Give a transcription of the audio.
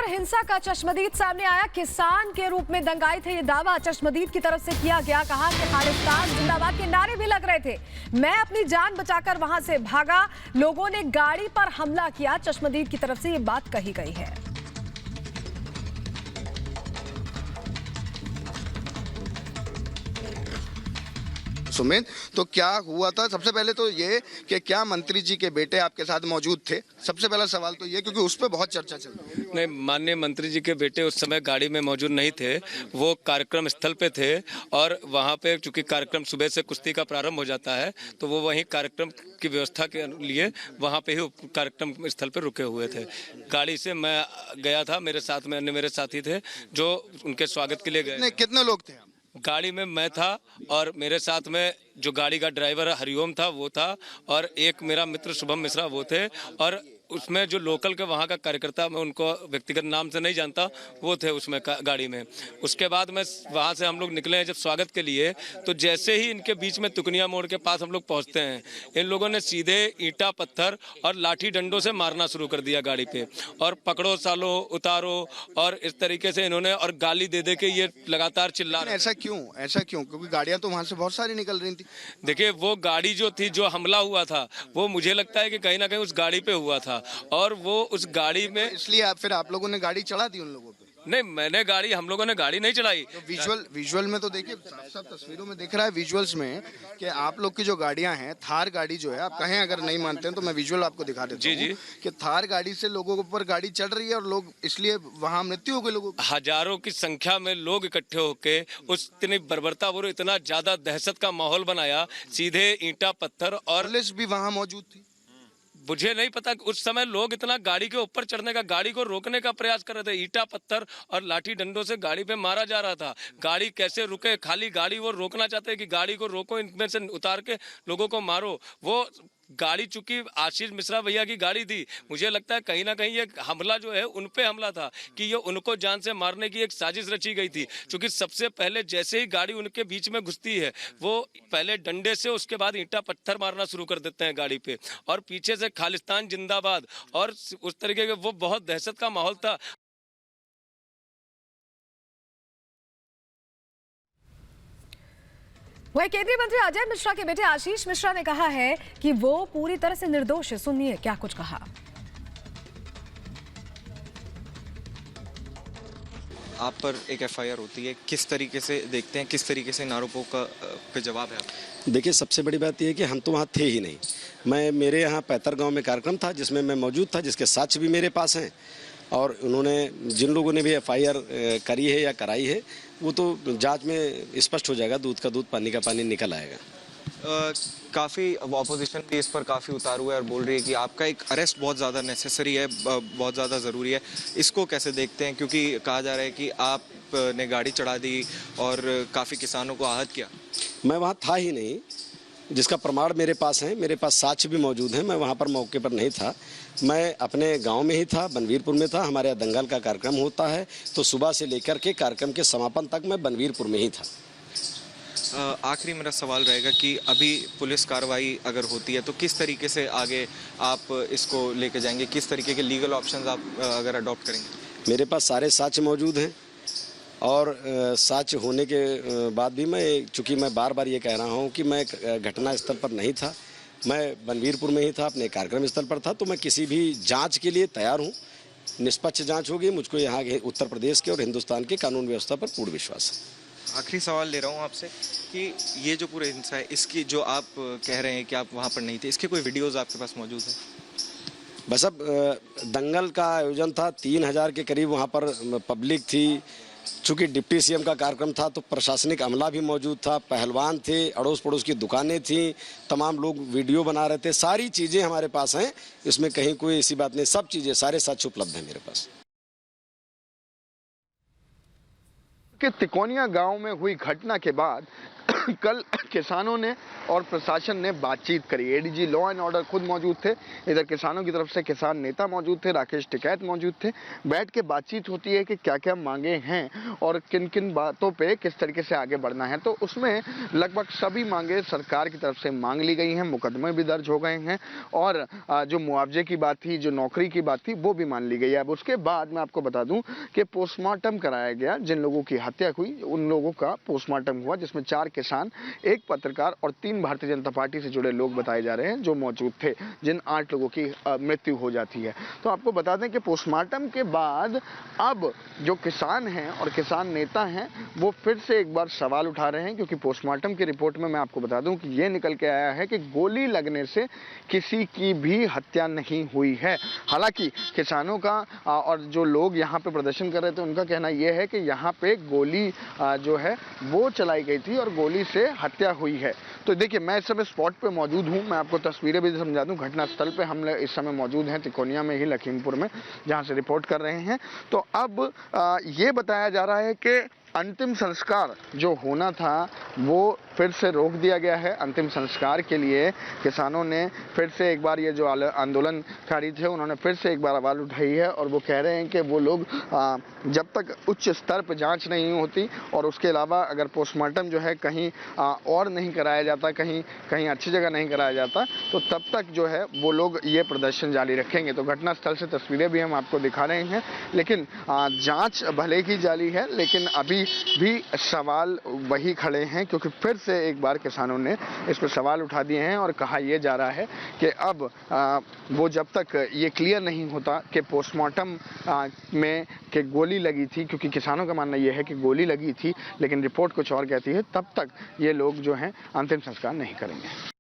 पर हिंसा का चश्मदीद सामने आया। किसान के रूप में दंगाई थे, ये दावा चश्मदीद की तरफ से किया गया। कहा कि खालिस्तान जिंदाबाद के नारे भी लग रहे थे। मैं अपनी जान बचाकर वहां से भागा, लोगों ने गाड़ी पर हमला किया। चश्मदीद की तरफ से ये बात कही गई है। सुमित, तो क्या हुआ था? सबसे पहले तो ये कि क्या मंत्री जी के बेटे आपके साथ मौजूद थे? सबसे पहला सवाल तो ये, क्योंकि उस पर बहुत चर्चा चल रही है। नहीं, माननीय मंत्री जी के बेटे उस समय गाड़ी में मौजूद नहीं थे, वो कार्यक्रम स्थल पे थे और वहाँ पे चूंकि कार्यक्रम सुबह से कुश्ती का प्रारंभ हो जाता है तो वो वहीं कार्यक्रम की व्यवस्था के लिए वहाँ पे ही कार्यक्रम स्थल पे रुके हुए थे। गाड़ी से मैं गया था, मेरे साथ में अन्य मेरे साथी थे जो उनके स्वागत के लिए गए। कितने लोग थे? गाड़ी में मैं था और मेरे साथ में जो गाड़ी का ड्राइवर हरिओम था वो था और एक मेरा मित्र शुभम मिश्रा वो थे और उसमें जो लोकल के वहाँ का कार्यकर्ता, मैं उनको व्यक्तिगत नाम से नहीं जानता, वो थे उसमें गाड़ी में। उसके बाद में वहाँ से हम लोग निकले हैं जब स्वागत के लिए, तो जैसे ही इनके बीच में तुकनिया मोड़ के पास हम लोग पहुँचते हैं, इन लोगों ने सीधे ईंटा पत्थर और लाठी डंडों से मारना शुरू कर दिया गाड़ी पे और पकड़ो सालो उतारो और इस तरीके से इन्होंने और गाली दे दे के ये लगातार चिल्ला रहे। ऐसा क्यों? क्योंकि गाड़ियां तो वहाँ से बहुत सारी निकल रही थी। देखिए, वो गाड़ी जो थी, जो हमला हुआ था, वो मुझे लगता है कि कहीं ना कहीं उस गाड़ी पे हुआ था और वो उस गाड़ी में, इसलिए आप लोगों ने गाड़ी चढ़ा दी उन लोगों पे? नहीं, हम लोगों ने गाड़ी नहीं चलाई। तो विजुअल में तो देखिए, साफ तस्वीरों में दिख रहा है विजुअल्स में कि आप लोग की जो गाड़ियां हैं, थार गाड़ी जो है, आप कहें अगर नहीं मानते हैं तो मैं विजुअल आपको दिखा देता हूं जी कि थार गाड़ी से लोगों के ऊपर गाड़ी चढ़ रही है और लोग, इसलिए वहां मृत्यु हो गई लोगों की। हजारों की संख्या में लोग इकट्ठे होके उस इतनी बर्बरता और इतना ज्यादा दहशत का माहौल बनाया, सीधे ईंटा पत्थर और पुलिस भी वहां मौजूद थी। मुझे नहीं पता कि उस समय लोग इतना गाड़ी के ऊपर चढ़ने का, गाड़ी को रोकने का प्रयास कर रहे थे। ईंटा पत्थर और लाठी डंडों से गाड़ी पे मारा जा रहा था। गाड़ी कैसे रुके? खाली गाड़ी वो रोकना चाहते हैं कि गाड़ी को रोको, इनमें से उतार के लोगों को मारो। वो गाड़ी चूंकि आशीष मिश्रा भैया की गाड़ी थी, मुझे लगता है कहीं ना कहीं ये हमला जो है उन पे हमला था कि ये उनको जान से मारने की एक साजिश रची गई थी। क्योंकि सबसे पहले जैसे ही गाड़ी उनके बीच में घुसती है, वो पहले डंडे से, उसके बाद ईंटा पत्थर मारना शुरू कर देते हैं गाड़ी पे और पीछे से खालिस्तान जिंदाबाद और उस तरीके के, वो बहुत दहशत का माहौल था। वहीं केंद्रीय मंत्री अजय मिश्रा के बेटे आशीष मिश्रा ने कहा है कि वो पूरी तरह से निर्दोष है। सुनिए क्या कुछ कहा। आप पर एक एफआईआर होती है, किस तरीके से देखते हैं, किस तरीके से इन आरोपों का पे जवाब है आपका? देखिए, सबसे बड़ी बात यह है कि हम तो वहाँ थे ही नहीं। मेरे यहाँ पैतर गांव में कार्यक्रम था जिसमें मैं मौजूद था, जिसके साक्ष्य भी मेरे पास हैं और उन्होंने, जिन लोगों ने भी एफआईआर करी है या कराई है, वो तो जांच में स्पष्ट हो जाएगा। दूध का दूध, पानी का पानी निकल आएगा। काफ़ी ऑपोजिशन भी इस पर काफ़ी उतारू है और बोल रही है कि आपका एक अरेस्ट बहुत ज़्यादा नेसेसरी है, बहुत ज़्यादा ज़रूरी है। इसको कैसे देखते हैं? क्योंकि कहा जा रहा है कि आपने गाड़ी चढ़ा दी और काफ़ी किसानों को आहत किया। मैं वहाँ था ही नहीं, जिसका प्रमाण मेरे पास है, मेरे पास साक्ष्य भी मौजूद हैं। मैं वहाँ पर मौके पर नहीं था, मैं अपने गांव में ही था, बनवीरपुर में था। हमारे यहाँ दंगल का कार्यक्रम होता है तो सुबह से लेकर के कार्यक्रम के समापन तक मैं बनवीरपुर में ही था। आखिरी मेरा सवाल रहेगा कि अभी पुलिस कार्रवाई अगर होती है तो किस तरीके से आगे आप इसको लेके जाएंगे? किस तरीके के लीगल ऑप्शंस आप अगर अडॉप्ट करेंगे? मेरे पास सारे साक्ष्य मौजूद हैं और साक्ष्य होने के बाद भी चूँकि मैं बार बार ये कह रहा हूँ कि मैं घटना स्थल पर नहीं था, मैं बनवीरपुर में ही था, अपने कार्यक्रम स्थल पर था। तो मैं किसी भी जांच के लिए तैयार हूँ। निष्पक्ष जांच होगी। मुझको यहाँ के उत्तर प्रदेश के और हिंदुस्तान की कानून व्यवस्था पर पूर्ण विश्वास है। आखिरी सवाल ले रहा हूँ आपसे कि ये जो पूरा हिंसा है, इसकी जो आप कह रहे हैं कि आप वहाँ पर नहीं थे, इसके कोई वीडियोज़ आपके पास मौजूद है? बस अब दंगल का आयोजन था, 3000 के करीब वहाँ पर पब्लिक थी। चूँकि डिप्टी सीएम का कार्यक्रम था तो प्रशासनिक अमला भी मौजूद था, पहलवान थे, अड़ोस पड़ोस की दुकानें थीं, तमाम लोग वीडियो बना रहे थे। सारी चीज़ें हमारे पास हैं, इसमें कहीं कोई ऐसी बात नहीं। सब चीज़ें, सारे साक्ष्य उपलब्ध हैं मेरे पास। कि तिकोनिया गांव में हुई घटना के बाद कल किसानों ने और प्रशासन ने बातचीत करी। एडीजी लॉ एंड ऑर्डर खुद मौजूद थे, इधर किसानों की तरफ से किसान नेता मौजूद थे, राकेश टिकैत मौजूद थे। बैठ के बातचीत होती है कि क्या क्या मांगे हैं और किन किन बातों पे किस तरीके से आगे बढ़ना है। तो उसमें लगभग सभी मांगे सरकार की तरफ से मांग ली गई हैं, मुकदमे भी दर्ज हो गए हैं और जो मुआवजे की बात थी, जो नौकरी की बात थी, वो भी मान ली गई है। अब उसके बाद मैं आपको बता दूं कि पोस्टमार्टम कराया गया। जिन लोगों की हत्या हुई उन लोगों का पोस्टमार्टम हुआ, जिसमें 4 किसान, 1 पत्रकार और 3 भारतीय जनता पार्टी से जुड़े लोग बताए जा रहे हैं जो मौजूद थे, जिन 8 लोगों की मृत्यु हो जाती है। तो आपको बता दें कि पोस्टमार्टम के बाद अब जो किसान हैं और किसान नेता हैं वो फिर से एक बार सवाल उठा रहे हैं, क्योंकि पोस्टमार्टम की रिपोर्ट में मैं आपको बता दूं कि ये निकल के आया है कि गोली लगने से किसी की भी हत्या नहीं हुई है। हालांकि किसानों का और जो लोग यहाँ पे प्रदर्शन कर रहे थे उनका कहना यह है कि यहाँ पे गोली जो है वो चलाई गई थी और गोली से हत्या हुई है। तो देखिए, मैं इस समय स्पॉट पे मौजूद हूँ, मैं आपको तस्वीरें भी समझा दूँ। घटनास्थल पे हम इस समय मौजूद हैं तिकोनिया में ही, लखीमपुर में, जहाँ से रिपोर्ट कर रहे हैं। तो अब ये बताया जा रहा है कि अंतिम संस्कार जो होना था वो फिर से रोक दिया गया है। अंतिम संस्कार के लिए किसानों ने फिर से एक बार, ये जो आंदोलनकारी थे उन्होंने फिर से एक बार आवाज़ उठाई है और वो कह रहे हैं कि वो लोग जब तक उच्च स्तर पर जांच नहीं होती और उसके अलावा अगर पोस्टमार्टम जो है कहीं और नहीं कराया जाता, कहीं अच्छी जगह नहीं कराया जाता, तो तब तक जो है वो लोग ये प्रदर्शन जारी रखेंगे। तो घटनास्थल से तस्वीरें भी हम आपको दिखा रहे हैं, लेकिन जाँच भले ही जारी है, लेकिन अभी भी सवाल वही खड़े हैं, क्योंकि फिर से एक बार किसानों ने इस पर सवाल उठा दिए हैं और कहा यह जा रहा है कि अब वो जब तक ये क्लियर नहीं होता कि पोस्टमार्टम में कि गोली लगी थी, क्योंकि किसानों का मानना यह है कि गोली लगी थी लेकिन रिपोर्ट कुछ और कहती है, तब तक ये लोग जो हैं अंतिम संस्कार नहीं करेंगे।